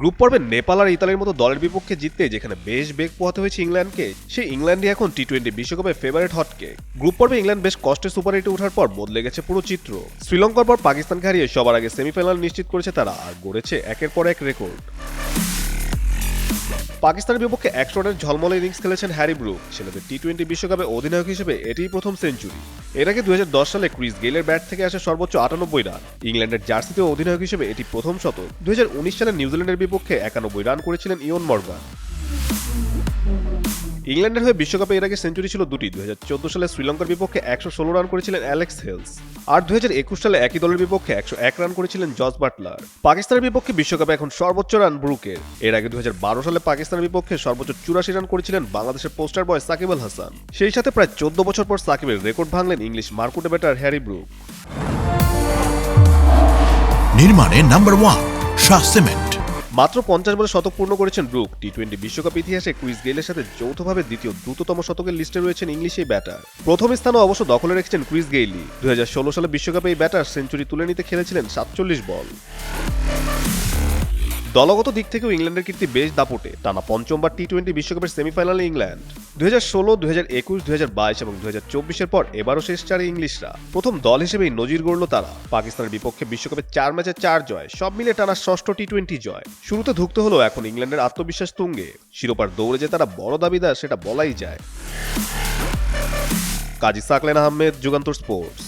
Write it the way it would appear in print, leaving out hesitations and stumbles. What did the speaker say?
Group পর্বে নেপাল আর ইতালির মতো দলের বিপক্ষে জিততে যেখানে বেশ বেগ পোহাতে হয়েছে ইংল্যান্ডকে, সেই ইংল্যান্ডই এখন টি-20 বিশ্বকাপে ফেভারিট হটকে। গ্রুপ পর্বে ইংল্যান্ড বেশ কষ্টে সুপার 8-এ ওঠার পর বদলে গেছে পুরো চিত্র। শ্রীলঙ্কার পর পাকিস্তানকে হারিয়ে সবার আগে সেমিফাইনাল নিশ্চিত করেছে তারা, আর গড়েছে একের পর এক রেকর্ড। পাকিস্তানের বিপক্ষে 100 রানের ঝলমলে ইনিংস খেলেছেন হ্যারি ব্রুক। ছেলেদের টি-20 বিশ্বকাপে অধিনায়ক হিসেবে এটিই প্রথম সেঞ্চুরি। এর আগে 2010 সালে ক্রিস গেইলের ব্যাট থেকে আসে সর্বোচ্চ 98 রান। ইংল্যান্ডের জার্সিতে অধিনায়ক হিসেবে এটি প্রথম শতক। 2019 সালে নিউজিল্যান্ডের বিপক্ষে 91 রান করেছিলেন ইয়ন মর্গান। ইংল্যান্ডের হয়ে বিশ্বকাপে এর আগে সেঞ্চুরি ছিল দুটি। 2014 সালে শ্রীলঙ্কার বিপক্ষে 116 রান করেছিলেন অ্যালেক্স হেলস, আর 2021 সালে একই দলের বিপক্ষে 101 রান করেছিলেন জস বাটলার। পাকিস্তানের বিপক্ষে বিশ্বকাপে এখন সর্বোচ্চ রান ব্রুকের। এর আগে 2012 সালে পাকিস্তানের বিপক্ষে সর্বোচ্চ 84 রান করেছিলেন বাংলাদেশের পোস্টার বয় সাকিব আল হাসান। সেই সাথে প্রায় 14 বছর পর সাকিবের রেকর্ড ভাঙলেন ইংলিশ মার্কুটে ব্যাটার হ্যারি ব্রুক। নির্মাণে নাম্বার 1 শাহ সিমেন্ট। মাত্র 50 বলে শতক পূর্ণ করেছেন ব্রুক। টি-20 বিশ্বকাপ ইতিহাসে ক্রিস গেইলের সাথে যৌথভাবে দ্বিতীয় দ্রুততম শতকের লিস্টে রয়েছেন ইংলিশ এই ব্যাটার। প্রথম স্থানও অবশ্য দখলে রেখেছেন ক্রিস গেইলি। 2016 সালে বিশ্বকাপে এই ব্যাটার সেঞ্চুরি তুলে নিতে খেলেছিলেন 47 বল। দলগত দিক থেকেও ইংল্যান্ডের কীর্তি বেশ দাপটে। টানা পঞ্চমবার টি-20 বিশ্বকাপের সেমিফাইনালে ইংল্যান্ড। 2016, 2021, 2022 এবং 2024-এর পর এবারও শেষ চারে ইংলিশরা। প্রথম দল হিসেবেই নজির গড়ল তারা। পাকিস্তানের বিপক্ষে বিশ্বকাপে 4 ম্যাচে 4 জয়, সব মিলে টানা ষষ্ঠ টি-20 জয়। শুরুতে ধুঁকতে হলো এখন ইংল্যান্ডের আত্মবিশ্বাস তুঙ্গে। শিরোপার দৌড়ে যে তারা বড় দাবিদার সেটা বলাই যায়। কাজী সাকলেন আহমেদ, যুগান্তর স্পোর্টস।